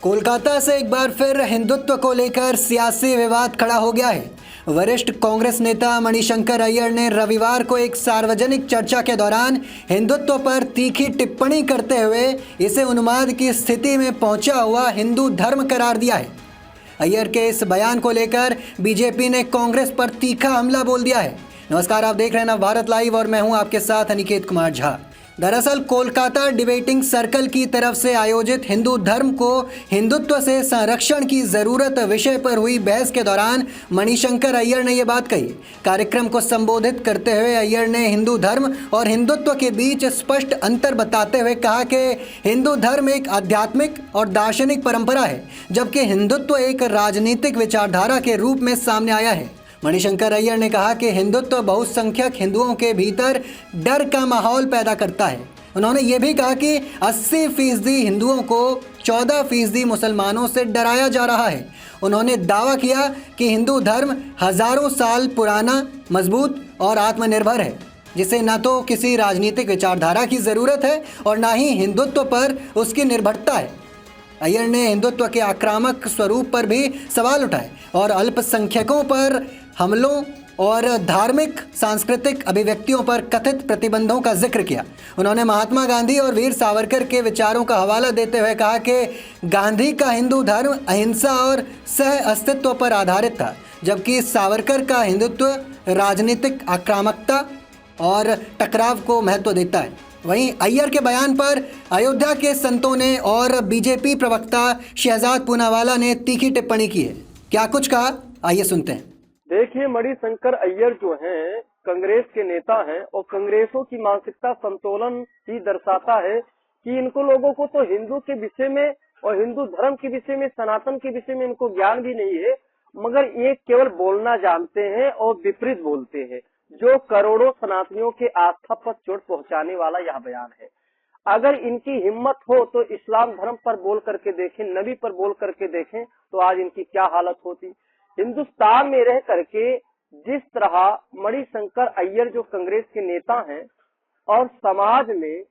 कोलकाता से एक बार फिर हिंदुत्व को लेकर सियासी विवाद खड़ा हो गया है। वरिष्ठ कांग्रेस नेता मणिशंकर अय्यर ने रविवार को एक सार्वजनिक चर्चा के दौरान हिंदुत्व पर तीखी टिप्पणी करते हुए इसे उन्माद की स्थिति में पहुंचा हुआ हिंदू धर्म करार दिया है। अय्यर के इस बयान को लेकर बीजेपी ने कांग्रेस पर तीखा हमला बोल दिया है। नमस्कार, आप देख रहे हैं नवभारत लाइव और मैं हूं आपके साथ अनिकेत कुमार झा। दरअसल कोलकाता डिबेटिंग सर्कल की तरफ से आयोजित हिंदू धर्म को हिंदुत्व से संरक्षण की जरूरत विषय पर हुई बहस के दौरान मणिशंकर अय्यर ने ये बात कही। कार्यक्रम को संबोधित करते हुए अय्यर ने हिंदू धर्म और हिंदुत्व के बीच स्पष्ट अंतर बताते हुए कहा कि हिंदू धर्म एक आध्यात्मिक और दार्शनिक परंपरा है, जबकि हिंदुत्व एक राजनीतिक विचारधारा के रूप में सामने आया है। मणिशंकर अय्यर ने कहा कि हिंदुत्व बहुसंख्यक हिंदुओं के भीतर डर का माहौल पैदा करता है। उन्होंने ये भी कहा कि 80% हिंदुओं को 14% मुसलमानों से डराया जा रहा है। उन्होंने दावा किया कि हिंदू धर्म हजारों साल पुराना, मजबूत और आत्मनिर्भर है, जिसे न तो किसी राजनीतिक विचारधारा की ज़रूरत है और न ही हिंदुत्व पर उसकी निर्भरता है। अय्यर ने हिंदुत्व के आक्रामक स्वरूप पर भी सवाल उठाए और अल्पसंख्यकों पर हमलों और धार्मिक सांस्कृतिक अभिव्यक्तियों पर कथित प्रतिबंधों का जिक्र किया। उन्होंने महात्मा गांधी और वीर सावरकर के विचारों का हवाला देते हुए कहा कि गांधी का हिंदू धर्म अहिंसा और सह अस्तित्व पर आधारित था, जबकि सावरकर का हिंदुत्व राजनीतिक आक्रामकता और टकराव को महत्व देता है। वहीं अय्यर के बयान पर अयोध्या के संतों ने और बीजेपी प्रवक्ता शहजाद पूनावाला ने तीखी टिप्पणी की है। क्या कुछ कहा, आइए सुनते हैं। देखिए, मणिशंकर अय्यर जो हैं कांग्रेस के नेता हैं और कांग्रेसों की मानसिकता संतुलन ही दर्शाता है कि इनको लोगों को तो हिंदू के विषय में और हिंदू धर्म के विषय में, सनातन के विषय में इनको ज्ञान भी नहीं है, मगर ये केवल बोलना जानते हैं और विपरीत बोलते हैं। जो करोड़ों सनातनियों के आस्था पर चोट पहुंचाने वाला यह बयान है। अगर इनकी हिम्मत हो तो इस्लाम धर्म पर बोल करके देखें, नबी पर बोल करके देखें, तो आज इनकी क्या हालत होती। हिंदुस्तान में रह करके जिस तरह मणिशंकर अय्यर जो कांग्रेस के नेता हैं और समाज में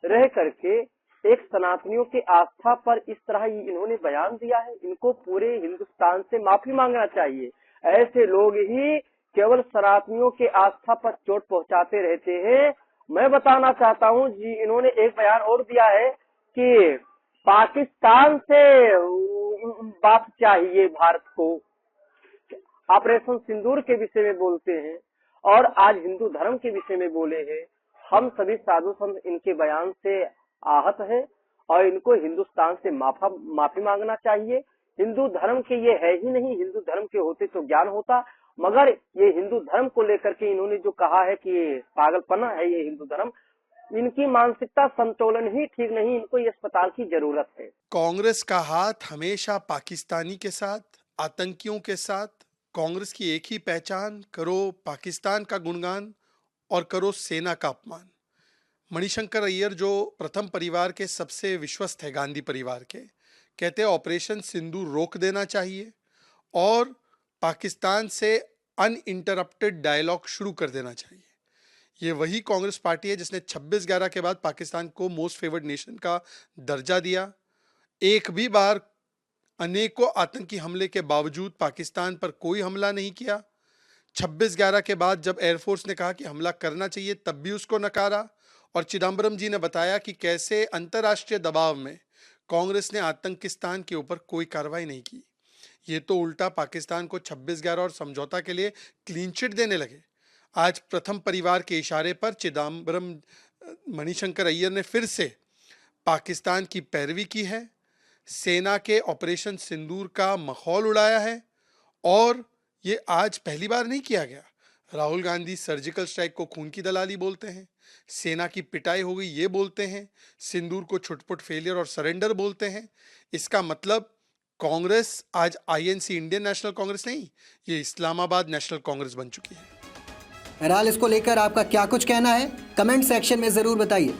रह करके एक सनातनियों के आस्था पर इस तरह इन्होंने बयान दिया है, इनको पूरे हिंदुस्तान से माफी मांगना चाहिए। ऐसे लोग ही केवल सनातनियों के आस्था पर चोट पहुंचाते रहते हैं। मैं बताना चाहता हूं जी, इन्होंने एक बयान और दिया है कि पाकिस्तान से बात चाहिए भारत को। ऑपरेशन सिंदूर के विषय में बोलते हैं और आज हिंदू धर्म के विषय में बोले हैं। हम सभी साधु संत इनके बयान से आहत हैं और इनको हिंदुस्तान से माफी मांगना चाहिए। हिंदू धर्म के ये है ही नहीं, हिंदू धर्म के होते तो ज्ञान होता, मगर ये हिंदू धर्म को लेकर के इन्होंने जो कहा है कि पागलपना है ये हिंदू धर्म, इनकी मानसिकता संतुलन ही ठीक नहीं, इनको ये अस्पताल की जरूरत है। कांग्रेस का हाथ हमेशा पाकिस्तानी के साथ, आतंकियों के साथ। कांग्रेस की एक ही पहचान, करो पाकिस्तान का गुणगान और करो सेना का अपमान। मणिशंकर अय्यर जो प्रथम परिवार के सबसे विश्वस्त है, गांधी परिवार के, कहते हैं ऑपरेशन सिंदूर रोक देना चाहिए और पाकिस्तान से अनइंटरप्टेड डायलॉग शुरू कर देना चाहिए। ये वही कांग्रेस पार्टी है जिसने 26/11 के बाद पाकिस्तान को मोस्ट फेवर्ड नेशन का दर्जा दिया। एक भी बार अनेकों आतंकी हमले के बावजूद पाकिस्तान पर कोई हमला नहीं किया। 26/11 के बाद जब एयरफोर्स ने कहा कि हमला करना चाहिए, तब भी उसको नकारा। और चिदम्बरम जी ने बताया कि कैसे अंतर्राष्ट्रीय दबाव में कांग्रेस ने आतंकिस्तान के ऊपर कोई कार्रवाई नहीं की। ये तो उल्टा पाकिस्तान को 26/11 और समझौता के लिए क्लीन चिट देने लगे। आज प्रथम परिवार के इशारे पर चिदम्बरम मणिशंकर अय्यर ने फिर से पाकिस्तान की पैरवी की है, सेना के ऑपरेशन सिंदूर का मखौल उड़ाया है। और ये आज पहली बार नहीं किया गया। राहुल गांधी सर्जिकल स्ट्राइक को खून की दलाली बोलते हैं, सेना की पिटाई हो गई ये बोलते हैं, सिंदूर को छुटपुट फेलियर और सरेंडर बोलते हैं। इसका मतलब कांग्रेस आज आईएनसी इंडियन नेशनल कांग्रेस नहीं, ये इस्लामाबाद नेशनल कांग्रेस बन चुकी है। बहरहाल इसको लेकर आपका क्या कुछ कहना है, कमेंट सेक्शन में जरूर बताइए।